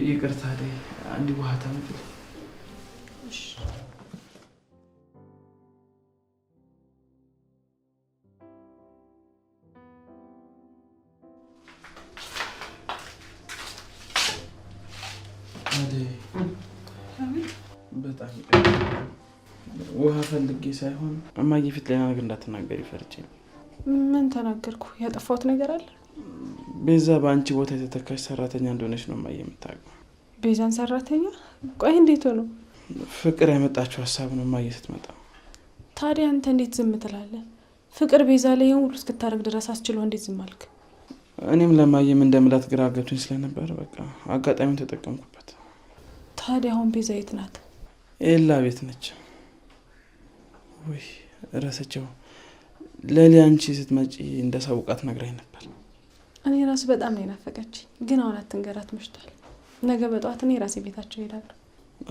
ይቅርታ አደይ፣ አንድ ውሃ ታምጪልኝ። በጣም ውሃ ፈልጌ ሳይሆን እማዬ ፊት ሌላ ነገር እንዳትናገሪ ፈርቼ ነው። ምን ተናገርኩ? ያጠፋሁት ነገር አለ? ቤዛ በአንቺ ቦታ የተተካች ሰራተኛ እንደሆነች ነው እማዬ የምታውቀው። ቤዛን ሰራተኛ? ቆይ እንዴት ሆኖ? ፍቅር ያመጣችው ሀሳብ ነው እማዬ ስትመጣ። ታዲያ አንተ እንዴት ዝም ትላለህ? ፍቅር ቤዛ ላይ ይሄን ሁሉ እስክታረግ ድረስ አስችሎ እንዴት ዝም አልክ? እኔም ለማየም እንደምላት ግራ ገብቶኝ ስለነበር በቃ አጋጣሚውን ተጠቀምኩበት። ታዲያ አሁን ቤዛ የት ናት? ኤላ ቤት ነች። ወይ ረሰቸው ለሊ አንቺ ስትመጪ እንደሳውቃት ነግራኝ ነበር። እኔ ራሱ በጣም ነው የናፈቀች፣ ግን አሁን አትንገራት መሽቷል። ነገ በጠዋት እኔ ራሴ ቤታቸው እሄዳለሁ።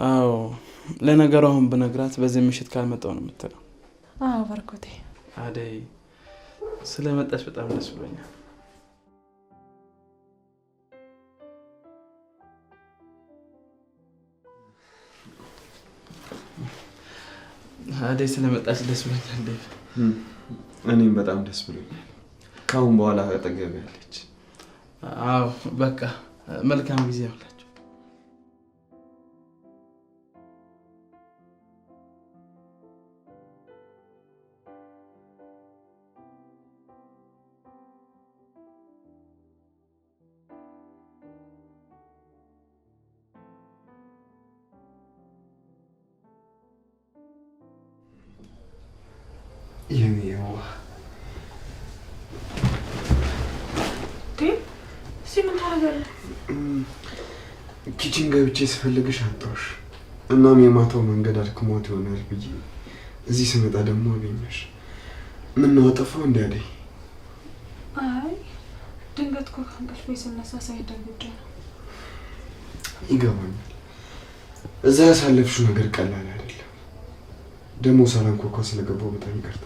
አዎ ለነገሩ አሁን ብነግራት በዚህ ምሽት ካልመጣው ነው የምትለው። አዎ ባርኮቴ። አደይ ስለመጣች በጣም ደስ ብሎኛል። አደይ ስለመጣች ደስ ብሎኛል። እኔም በጣም ደስ ብሎኛል። ካሁን በኋላ አጠገብ ያለች። አዎ በቃ መልካም ጊዜ ያውላችሁ። ኪችን ገብቼ ስፈልግሽ አጣሁሽ። እናም የማታው መንገድ አድክሞት ይሆናል ብዬ እዚህ ስመጣ ደግሞ አገኘሽ። ምን ነው አጠፋው እንዴ አደይ? አይ ድንገት እኮ ከእንቅልፌ ስነሳ ሳይደንግጬ ነው። ይገባኛል። እዛ ያሳለፍሽው ነገር ቀላል አይደለም። ደግሞ ሳላንኳኳ ስለገባው በጣም ይቅርታ።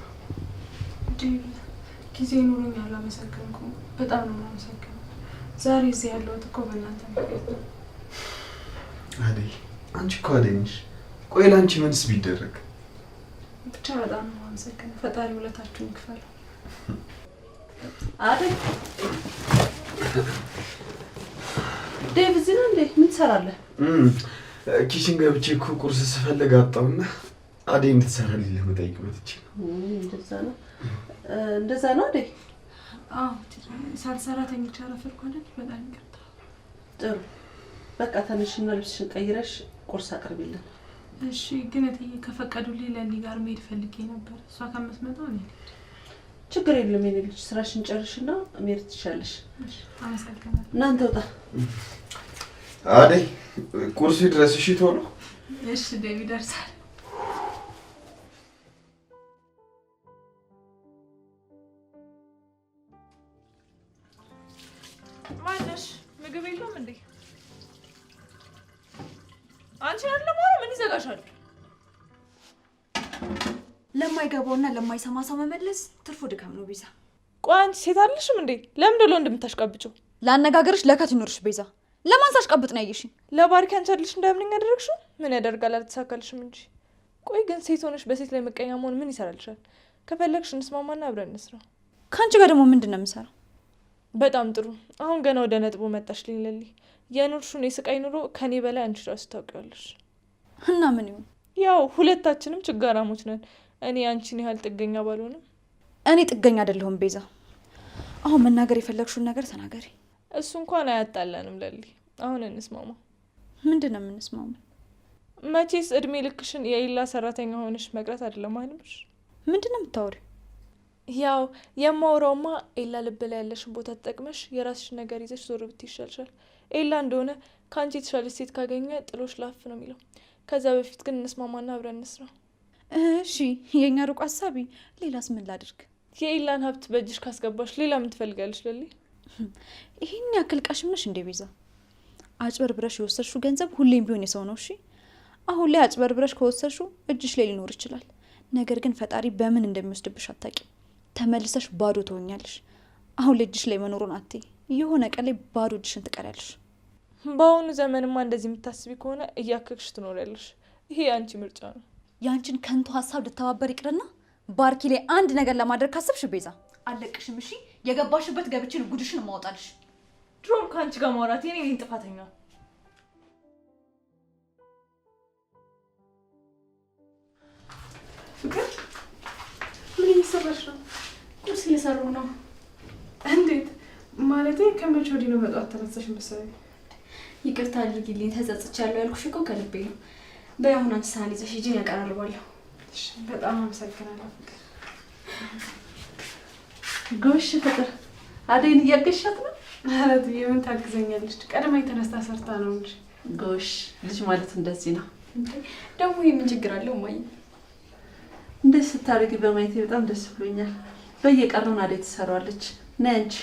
ጊዜ ኑሮኝ አላመሰገንኩም። በጣም ነው የማመሰግነው። ዛሬ እዚህ ያለሁት እኮ በእናንተ ምክንያት ነው። አደይ አንቺ እኮ አደይ ነሽ። ቆይ ለአንቺ ምንስ ቢደረግ? ብቻ በጣም ነው የማመሰግነው። ፈጣሪ ውለታችሁን ይክፈለው። አደይ ዴቭ እዚህ ነው እንዴ? ምን ትሰራለህ? ኪችን ገብቼ እኮ ቁርስ ስፈልግ አጣውና አደይ እንድትሰራልኝ ለመጠየቅ መጥቼ ነው። እንደዛ ነው አደይ? አዎ ሳልሰራ ተኝቼ አረፈድኩ አይደል? በጣም ይቅርታ። ጥሩ በቃ ተነሽና ልብስሽን ቀይረሽ ቁርስ አቅርቢልን። እሺ ግን እትዬ ከፈቀዱልኝ ለሊ ጋር መሄድ ፈልጌ ነበር። እሷ ከምትመጣ ነው። ችግር የለም የኔ ልጅ፣ ስራሽን ጨርሽና መሄድ ትችያለሽ። እሺ አመሰግናለሁ። እናንተ ውጣ። አደይ ቁርስ ድረስ እሺ ቶሎ። እሺ ዴቪ ደርሳል። ማነሽ? ምግብ የለም እንዴ? አንቺ ያለማው ምን ይዘጋሻል? ለማይገባውና ለማይሰማ ሰው መመለስ ትርፉ ድካም ነው ቤዛ። ቆይ አንቺ ሴት አይደለሽም እንዴ? ለምን ደሎ እንደምታሽቃብጪው? ላነጋገርሽ ለከት ይኖርሽ ቤዛ። ለማን ሳሽቃብጥ ነው ያየሽኝ? ለባርኪ አንቺ አይደለሽ እንዳምነኝ ያደረግሽው? ምን ያደርጋል አልተሳካልሽም እንጂ። ቆይ ግን ሴት ሆነሽ በሴት ላይ መቀኛ መሆን ምን ይሰራልሻል? ከፈለግሽ እንስማማና አብረን እንስራ። ካንቺ ጋር ደግሞ ምንድነው የምሰራው? በጣም ጥሩ። አሁን ገና ወደ ነጥቡ መጣሽልኝ ለሊ። የኑርሹን የስቃይ ኑሮ ከኔ በላይ አንቺ ራስ ታውቂያለሽ። እና ምን ይሁን? ያው ሁለታችንም ችጋራሞች ነን። እኔ አንቺን ያህል ጥገኛ ባልሆንም። እኔ ጥገኛ አይደለሁም ቤዛ። አሁን መናገር የፈለግሽውን ነገር ተናገሪ። እሱ እንኳን አያጣላንም ለሊ። አሁን እንስማማ። ምንድነው የምንስማማው? መቼስ እድሜ ልክሽን የኢላ ሰራተኛ ሆነሽ መቅረት አይደለም አይልምሽ? ምንድነው የምታወሪው? ያው የማወራውማ ኤላ ልብ ላይ ያለሽን ቦታ ተጠቅመሽ የራስሽ ነገር ይዘሽ ዞር ብትይ ይሻልሻል። ኤላ እንደሆነ ከአንቺ የተሻለች ሴት ካገኘ ጥሎሽ ላፍ ነው የሚለው። ከዛ በፊት ግን እንስማማና አብረን እንስራ። እሺ የኛ ሩቅ ሀሳቢ። ሌላስ ምን ላድርግ? የኤላን ሀብት በእጅሽ ካስገባሽ ሌላ ምን ትፈልጋለሽ ለሊ? ይሄን ያክል ቃሽም ነሽ እንዴ ቤዛ? አጭበርብረሽ የወሰድሽው ገንዘብ ሁሌም ቢሆን የሰው ነው። እሺ አሁን ላይ አጭበርብረሽ ከወሰድሽው እጅሽ ላይ ሊኖር ይችላል። ነገር ግን ፈጣሪ በምን እንደሚወስድብሽ አታውቂም። ተመልሰሽ ባዶ ትሆኛለሽ። አሁን ልጅሽ ላይ መኖሩን አትይ። የሆነ ቀን ላይ ባዶ እጅሽን ትቀሪያለሽ። በአሁኑ ዘመንማ እንደዚህ የምታስቢ ከሆነ እያከክሽ ትኖሪያለሽ። ይሄ የአንቺ ምርጫ ነው። ያንቺን ከንቱ ሀሳብ ልተባበር ይቅርና ባርኪ ላይ አንድ ነገር ለማድረግ ካሰብሽ ቤዛ አለቅሽም። እሺ የገባሽበት ገብችን ጉድሽን ማውጣልሽ። ድሮም ከአንቺ ጋር ማውራት የኔ ነኝ ጥፋተኛ። እየሰራሽ ነው? ቁርስ እየሰሩ ነው። እንዴት ማለቴ? ከመቼ ወዲህ ነው በጠዋት ተነሳሽ መሰለኝ? ይቅርታ አድርጊልኝ፣ ተጸጽቻለሁ ያልኩሽ እኮ ከልቤ ነው። በያሁን አንቺ ሳህን ይዘሽ ሂጂ፣ ያቀራርባለሁ። በጣም አመሰግናለሁ ፍቅር። ጎሽ ፍቅር፣ አደይን እያገሻት ነው? ኧረ ትዬ ምን ታግዘኛለች? ቀድማ የተነስታ ሰርታ ነው እንጂ። ጎሽ ልጅ ማለት እንደዚህ ነው። ደግሞ ምን ችግር አለው እማዬ? እንደዚህ ስታደርጊ በማየቴ በጣም ደስ ብሎኛል። በየቀረውን አደይ ትሰራዋለች። ነይ አንቺ።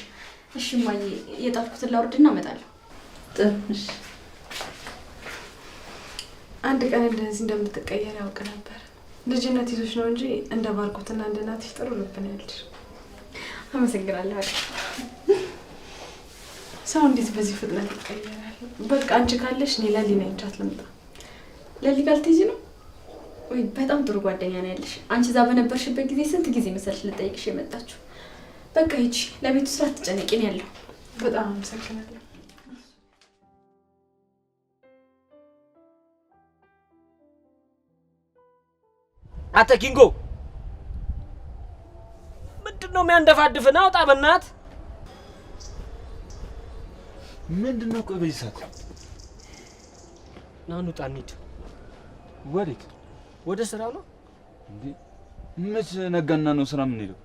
እሺ እማዬ፣ የጣፍኩትን ላውርድና እመጣለሁ። ጥሩ እሺ። አንድ ቀን እንደዚህ እንደምትቀየር ያውቅ ነበር። ልጅነት ይዞች ነው እንጂ እንደ ባርኮትና እንደ እናትሽ ጥሩ ልብ ነው ያለሽ። አመሰግናለሁ። ሰው እንዴት በዚህ ፍጥነት ይቀየራል? በቃ አንቺ ካለሽ እኔ ለሊና ይቻት ልምጣ። ለሊ ጋር ልትሄጂ ነው ወይ? በጣም ጥሩ ጓደኛ ነው ያለሽ። አንቺ እዛ በነበርሽበት ጊዜ ስንት ጊዜ መሰለሽ ልጠይቅሽ የመጣችሁ። በቃ ሂጂ፣ ለቤቱ ስራ አትጨነቂ ነው ያለው። በጣም አመሰግናለሁ። አተ ኪንጎ ምንድነው የሚያንደፋድፍን? አውጣ በእናት። ምንድነው? ቆይ በዚህ ሰዓት ና እንውጣ እንሂድ። ወዴት? ወደ ስራ ነው እንዴ? መች ነጋና ነው ስራ የምንሄደው?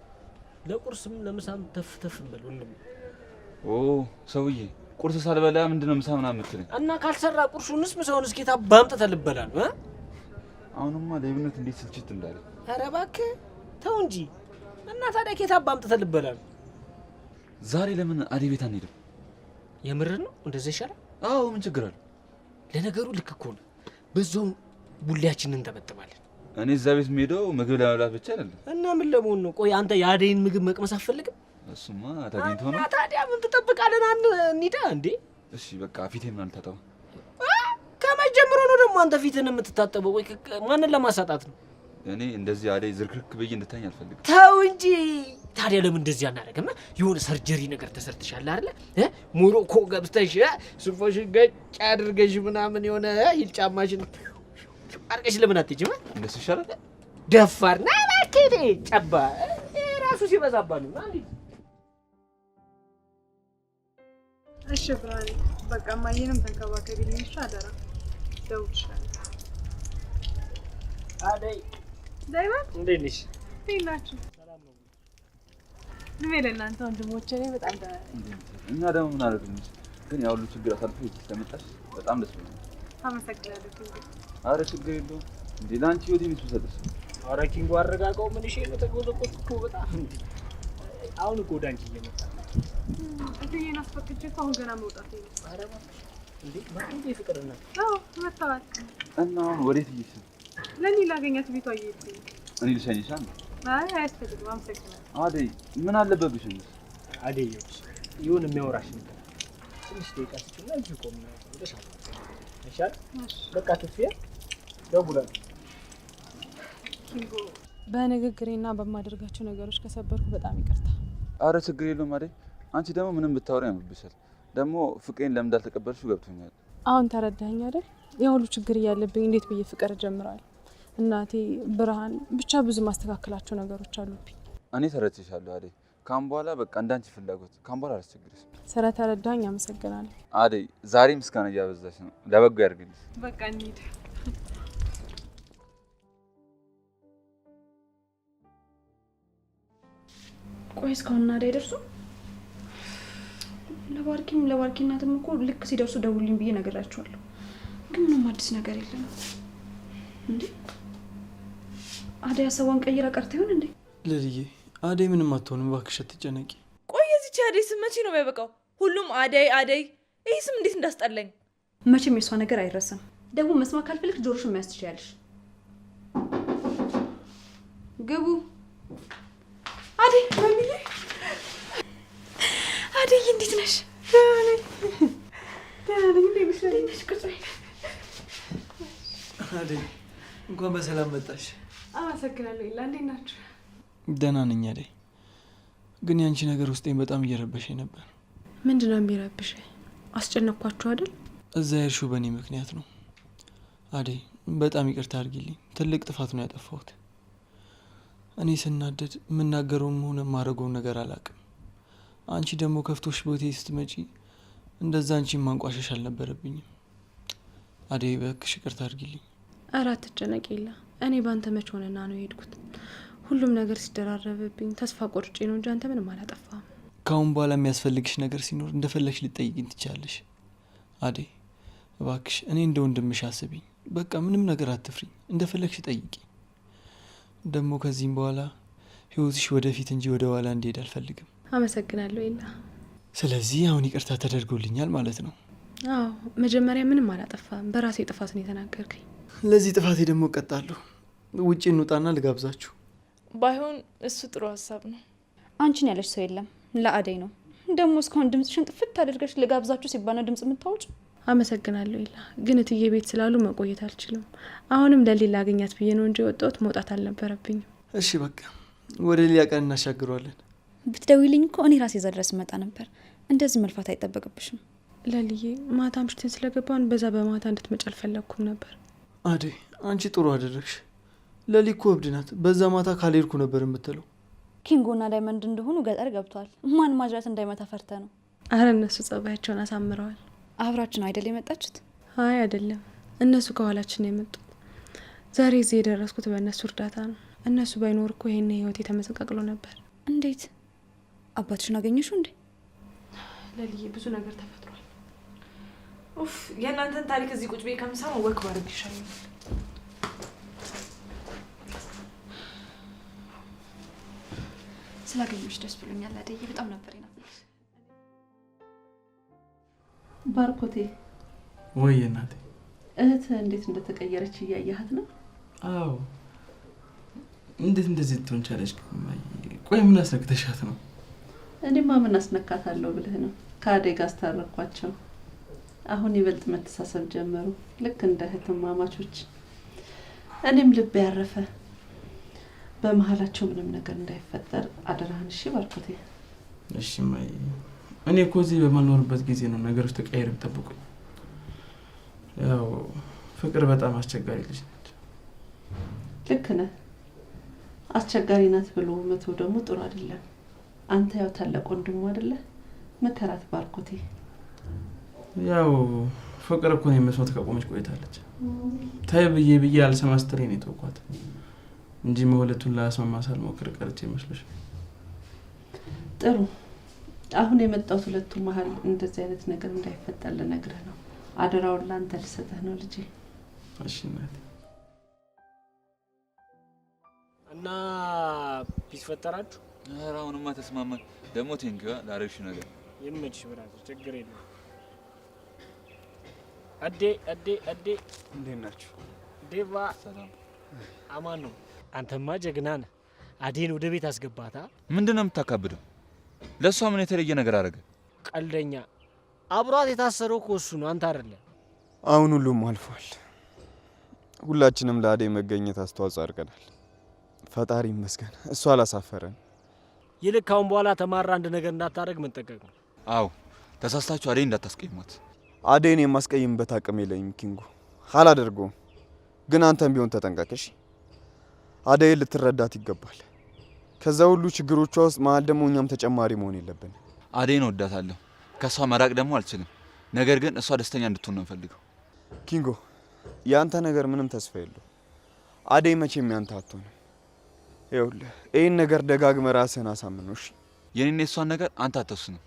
ለቁርስም ለምሳም ተፍ ተፍ እንበል ወንድም። ኦ ሰውዬ፣ ቁርስ ሳልበላ ምንድነው ምሳ ምናምን የምትለኝ? እና ካልሰራ ቁርሱንስ ምሳውንስ ጌታ ባምጥተህ ልበላል እ አሁንማ ለብነት እንዴት ስልችት እንዳለ። ኧረ እባክህ ተው እንጂ። እና ታዲያ ጌታ ባምጥተህ ልበላል። ዛሬ ለምን አደይ ቤት አንሄድም? የምር ነው እንደዛ ይሻላል? አዎ ምን ችግር አለ? ለነገሩ ልክ እኮ ነው። በዛው ቡሌያችንን እንጠበጥባለን። እኔ እዛ ቤት የምሄደው ምግብ ለመብላት ብቻ አይደለም። እና ምን ለመሆን ነው? ቆይ አንተ የአደይን ምግብ መቅመስ አትፈልግም? እሱማ ተገኝቶ ነው። ታዲያ ምን ትጠብቃለን? እንሂዳ እንዴ? እሺ በቃ ፊቴን ምናምን ታጠባ። ከመቼ ጀምሮ ነው ደግሞ አንተ ፊትን የምትታጠበው? ወይ ማንን ለማሳጣት ነው? እኔ እንደዚህ አደይ ዝርክርክ ብዬ እንድታኝ አልፈልግም። ተው እንጂ። ታዲያ ለምን እንደዚህ አናደርግም? የሆነ ሰርጀሪ ነገር ተሰርተሻል አይደለ? ሞሮኮ ገብተሽ ሱፎሽን ገጭ አድርገሽ ምናምን የሆነ ሂል ጫማሽን አርቀሽ ለምን አትሄጂም? እንደሱ ይሻላል። ደፋር ና እባክህ ጨባ ራሱ ሲበዛባ ነው። አንዴ እሺ ብራኒ፣ በቃ ማየንም ተንከባከቢልኝ እሺ? አደራ። ደውልልሻለሁ። አደይ ዳይመን እንዴት ነሽ? እንዴት ናችሁ? ሰላም ነው። ምን ለእናንተ ወንድሞቼ እኔ በጣም ደህና ነኝ። እኛ ደግሞ ምን አደረግንሽ? ግን ያው ሁሉ ችግር አሳልፈሽ እዚህ ስለመጣሽ በጣም ደስ ብሎኛል። አመሰግናለሁ ኪንጎ። አረ ችግር የለውም እንዴ ለአንቺ ህይወት የምትሰጥሽ። አረ ኪንጎ አረጋጋው። ምን እሺ ነው ተጎዘቆዝኩ በጣም እንዴ። አሁን እኮ ዳንቺ እየመጣ ነው። እትዬን አስፈቅጄ እኮ አሁን ገና መውጣት ነው። አረ እንዴ ማንዴ ፍቅርና አዎ መጣዋል። እና አሁን ወዴት እየሄድሽ ነው? ለኔ ላገኛት ቤቷ እየሄድኩኝ። እኔ ልሸኝሽ አንዴ። አይ አያስፈልግም። አመሰግናለሁ። አደይ ምን አለበት ብሽኝ? አደይ ይሁን የሚያወራሽ ነገር ትንሽ ደቂቃ ስጭና እዚህ ቆም ብለሽ አለ ይሻል። በቃ ትፍያ ደውላለሁ። ኪንጎ በንግግሬና በማደርጋቸው ነገሮች ከሰበርኩ በጣም ይቅርታ። አረ ችግር የለውም አደይ። አንቺ ደግሞ ምንም ብታወሪ ያምርብሻል። ደግሞ ፍቅሬን ለምን እንዳልተቀበልሽው ገብቶኛል። አሁን ተረዳኸኝ አይደል? የሁሉ ችግር እያለብኝ እንዴት ብዬ ፍቅር ጀምራለሁ? እናቴ ብርሃን፣ ብቻ ብዙ ማስተካከላቸው ነገሮች አሉብኝ። እኔ ተረድቼሻለሁ አደይ። ካም በኋላ በቃ እንዳንቺ ፍላጎት ካም በኋላ አላስቸግርሽ። ስለተረዳኸኝ አመሰግናለሁ። አደይ ዛሬ ምስጋና እያበዛሽ ነው። ለበጎ ያድርግልሽ። በቃ እንሂድ። ቆይ እስካሁን አደይ ደርሱ? ለባርኪ እናትም እኮ ልክ ሲደርሱ ደውልኝ ብዬ ነግራቸዋለሁ። ግን ምንም አዲስ ነገር የለም እንዴ? አደይ ሀሳቧን ቀይራ ቀርታ ይሆን እንዴ? ልልዬ አደይ ምንም አትሆንም፣ እባክሽ አትጨነቂ። ቆይ የዚች አደይ ስም መቼ ነው የሚያበቃው? ሁሉም አደይ አደይ። ይህ ስም እንዴት እንዳስጠላኝ። መቼም የሷ ነገር አይረሳም። ደግሞ መስማት ካልፈልክ ጆሮሽን መያዝ ትችያለሽ። ግቡ። አደይ ማሚዬ፣ አደይ እንዴት ነሽ? ደህና ነኝ። እንዴት ነሽ? ቁጭ በይ። አደይ እንኳን በሰላም መጣሽ። አመሰግናለሁ። ይላ እንዴት ናችሁ? ደህና ነኝ አደይ። ግን ያንቺ ነገር ውስጤን በጣም እየረበሸኝ ነበር። ምንድን ነው የሚረብሽኝ? አስጨነቅኳችሁ አይደል? እዛ ያልሽው በእኔ ምክንያት ነው አደይ። በጣም ይቅርታ አድርጊልኝ። ትልቅ ጥፋት ነው ያጠፋሁት። እኔ ስናደድ የምናገረውም ሆነ የማደርገውን ነገር አላውቅም። አንቺ ደግሞ ከፍቶሽ ቦቴ ስትመጪ እንደዛ አንቺን ማንቋሸሽ አልነበረብኝም። አደይ እባክሽ ይቅርታ አድርጊልኝ። ኧረ አትጨነቅ የለ እኔ ባንተ መች ሆነና ነው የሄድኩት። ሁሉም ነገር ሲደራረብብኝ ተስፋ ቆርጬ ነው እንጂ አንተ ምንም አላጠፋም። ካሁን በኋላ የሚያስፈልግሽ ነገር ሲኖር እንደፈለግሽ ልጠይቅኝ ትቻለሽ። አደይ እባክሽ እኔ እንደ ወንድምሽ አስቢኝ። በቃ ምንም ነገር አትፍሪኝ፣ እንደፈለግሽ ጠይቂ። ደግሞ ከዚህም በኋላ ህይወትሽ ወደፊት እንጂ ወደ ኋላ እንዲሄድ አልፈልግም። አመሰግናለሁ የለ። ስለዚህ አሁን ይቅርታ ተደርጎልኛል ማለት ነው? አዎ መጀመሪያ ምንም አላጠፋም፣ በራሴ ጥፋት ነው የተናገርከኝ። ለዚህ ጥፋቴ ደግሞ እቀጣለሁ። ውጪ እንውጣና ልጋብዛችሁ። ባይሆን እሱ ጥሩ ሀሳብ ነው። አንቺን ያለሽ ሰው የለም፣ ለአደይ ነው። ደግሞ እስካሁን ድምጽሽን ጥፍት አድርገሽ ልጋብዛችሁ ሲባል ድምጽ የምታወጭ። አመሰግናለሁ ይላ። ግን እትዬ ቤት ስላሉ መቆየት አልችልም። አሁንም ለሌላ አገኛት ብዬ ነው እንጂ ወጣሁት፣ መውጣት አልነበረብኝም። እሺ በቃ ወደ ሌላ ቀን እናሻግረዋለን። ብትደውይልኝ እኮ እኔ ራሴ እዛ ድረስ መጣ ነበር። እንደዚህ መልፋት አይጠበቅብሽም። ለልዬ ማታ ምሽትን ስለገባን በዛ በማታ እንድትመጪ አልፈለግኩም ነበር። አደይ አንቺ ጥሩ አደረግሽ። ለሊ እኮ እብድ ናት። በዛ ማታ ካልሄድኩ ነበር የምትለው። ኪንጎና ዳይመንድ እንደሆኑ ገጠር ገብተዋል። ማን ማጅራት እንዳይመታ ፈርተ ነው። አረ እነሱ ጸባያቸውን አሳምረዋል። አብራችን አይደል የመጣችሁት? አይ አይደለም፣ እነሱ ከኋላችን ነው የመጡት። ዛሬ እዚህ የደረስኩት በእነሱ እርዳታ ነው። እነሱ ባይኖር እኮ ይሄን ህይወት የተመሰቃቅሎ ነበር። እንዴት አባትሽን አገኘሽው እንዴ? ለልዬ ብዙ ነገር ተፈጥሯል። ኡፍ የእናንተን ታሪክ እዚህ ቁጭ ቤ ከምሳማ ወክ ባረግ ይሻላል። ስላገኘሽ ደስ ብሎኛል አደይ፣ በጣም ነበር የናፈቅሽ። ባርኮቴ ወይ እናቴ፣ እህት እንዴት እንደተቀየረች እያያሃት ነው? አዎ እንዴት እንደዚህ ትሆን ቻለች? ቆይ ምን አስነክተሻት ነው? እኔማ ምን አስነካታለሁ ብለህ ነው? ከአደይ ጋር አስታረኳቸው። አሁን ይበልጥ መተሳሰብ ጀመሩ፣ ልክ እንደ እህትማማቾች። እኔም ልብ ያረፈ። በመሀላቸው ምንም ነገር እንዳይፈጠር አደራህን። እሺ ባርኮቴ? እሺ ማይ፣ እኔ እኮ እዚህ በማልኖርበት ጊዜ ነው ነገሮች ተቀያይረው ጠብቁኝ። ያው ፍቅር በጣም አስቸጋሪ ልጅ ነች። ልክ ነህ። አስቸጋሪ ናት ብሎ መተው ደግሞ ጥሩ አይደለም። አንተ ያው ታላቅ ወንድሙ አይደለ? መከራት ባርኮቴ። ያው ፍቅር እኮ ነው መስዋዕት ካቆመች ቆይታለች። ታይ ብዬ አልሰማ ስትለኝ ነው የተውኳት እንጂ መውለቱን ላስማማ ሳልሞክር ቀርቼ መስሎሽ? ጥሩ። አሁን የመጣሁት ሁለቱ መሀል እንደዚህ አይነት ነገር እንዳይፈጠር ልነግርህ ነው። አደራውን ላንተ ልሰጥህ ነው ልጄ። እሺ እናቴ። እና ፒስ ፈጠራችሁ? ኧረ አሁንማ ተስማማን። ደግሞ ቴንኪዋ ላረግሽ ነገር ይመችሽ ብራዘር፣ ችግር የለም። አዴ እንዴት ናችሁ? ዴቫ ሰላም። አማን ነው። አንተማ ጀግና ነህ። አዴን ወደ ቤት አስገባታ። ምንድነው የምታካብደው? ለሷ ምን የተለየ ነገር አደረገ? ቀልደኛ። አብሯት የታሰረው እኮ እሱ ነው፣ አንተ አይደለም። አሁን ሁሉም አልፏል። ሁላችንም ለአደይ መገኘት አስተዋጽኦ አድርገናል። ፈጣሪ ይመስገን፣ እሱ አላሳፈረን። ይልቅ ካሁን በኋላ ተማራ አንድ ነገር እንዳታደርግ መጠንቀቅ ነው። አዎ ተሳስታችሁ አደይ እንዳታስቀይሟት። አደይን የማስቀይምበት አቅም የለኝም ኪንጎ፣ አላደርገውም። ግን አንተም ቢሆን ተጠንቀቅሽ። አደይን ልትረዳት ይገባል። ከዛ ሁሉ ችግሮቿ ውስጥ መሀል ደግሞ እኛም ተጨማሪ መሆን የለብን። አደይን እወዳታለሁ፣ ከሷ መራቅ ደግሞ አልችልም። ነገር ግን እሷ ደስተኛ እንድትሆን ነው የምፈልገው። ኪንጎ፣ ያንተ ነገር ምንም ተስፋ የለው። አደይ መቼም ያንተ አትሆንም። ይኸውልህ ይህን ነገር ደጋግመህ ራስህን አሳምነው እሺ? የኔና የሷን ነገር አንተ አትወስንም።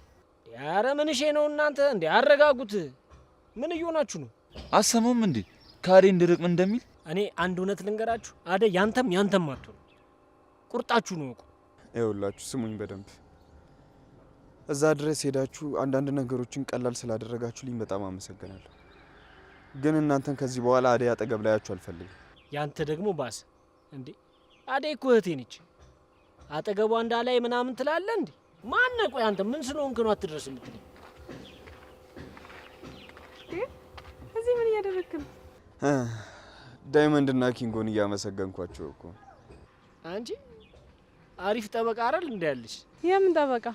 ኧረ ምን እሺ ነው እናንተ እንዴ? አረጋጉት። ምን እየሆናችሁ ነው? አሰማውም እንዴ ከአደይ እንድርቅ ምን እንደሚል? እኔ አንድ እውነት ልንገራችሁ፣ አደይ ያንተም አትሆን። ቁርጣችሁ ነው እኮ። ይኸውላችሁ ስሙኝ በደንብ። እዛ ድረስ ሄዳችሁ አንዳንድ ነገሮችን ቀላል ስላደረጋችሁልኝ በጣም አመሰግናለሁ። ግን እናንተን ከዚህ በኋላ አደይ አጠገብ ላያችሁ አልፈልግም። ያንተ ደግሞ ባስ እንዴ? አደይ እኮ እህቴ ነች። አጠገቧ እንዳላይ ምናምን ትላለህ እንዴ? ማነህ? ቆይ አንተ ምን ስለሆንክ ነው አትድረስ የምትለኝ? እዚህ ምን እያደረግክ ነው? ዳይመንድና ኪንጎን እያመሰገንኳቸው እኮ። አንቺ አሪፍ ጠበቃ አይደል እንዴ ያለሽ? የምን ጠበቃ?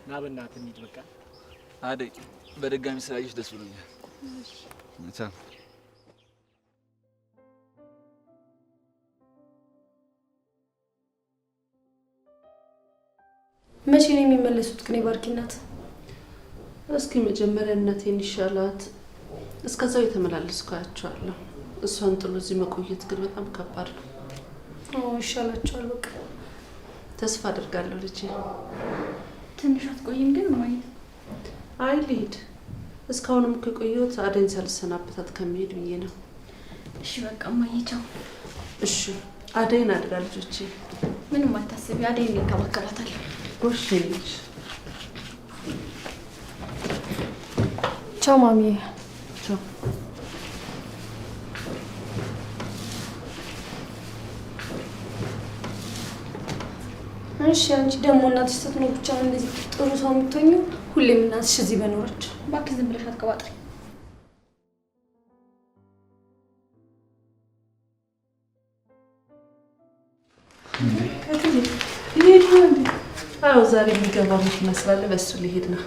ና በእናትህ እንሂድ በቃ። አደይ በድጋሚ ስላየሽ ደስ ብሎኛል። እሺ መቼ ነው የሚመለሱት ግን የባርኪ እናት? እስኪ መጀመሪያ እናቴን ይሻላት፣ እስከዛው የተመላለስኩ አያቸዋለሁ። እሷን ጥሎ እዚህ መቆየት ግን በጣም ከባድ ነው። ይሻላቸዋል። በቃ ተስፋ አድርጋለሁ ልጄ። ትንሽ አትቆይም ግን እማዬ? አይ ልሂድ። እስካሁንም ከቆየሁት አደይን ሳልሰናበታት ከመሄድ ብዬ ነው። እሺ በቃ እማዬ ቻው። እሺ አደይን አድራ ልጆቼ። ምንም አታስቢ፣ አደይን እንከባከባታለሁ። ጎሽ ልጅ። ቻው ማሚዬ። ቻው። እሺ አንቺ ደግሞ እናትሽ ስትኖር ብቻ እንደዚህ ጥሩ ሰው የምትሆኚው? ሁሌም እናትሽ እዚህ በኖረች። እባክህ ዝም ብለሽ አትቀባጥሪ። አዎ ዛሬ የሚገባ መኪና ስላለ በሱ ሊሄድ ነው።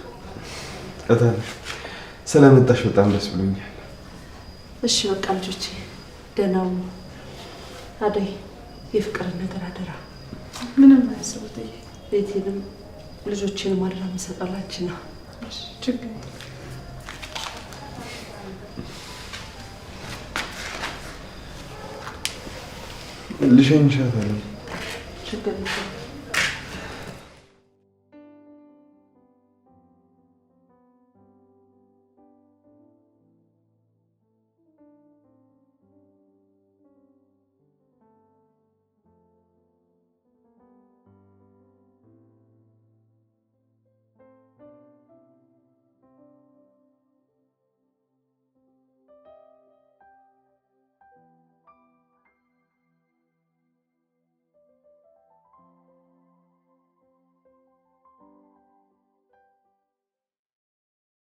እታለሽ ስለመጣሽ በጣም ደስ ብሎኛል። እሺ በቃ ልጆቼ ደህና ሁኑ። አደይ የፍቅርን ነገር አደራ። ምንም አያስቡት። ቤቴንም ልጆቼንም አደራ መሰጠላችሁ ነው። ችግር ልሸኝሻታለሁ። ችግር የለም።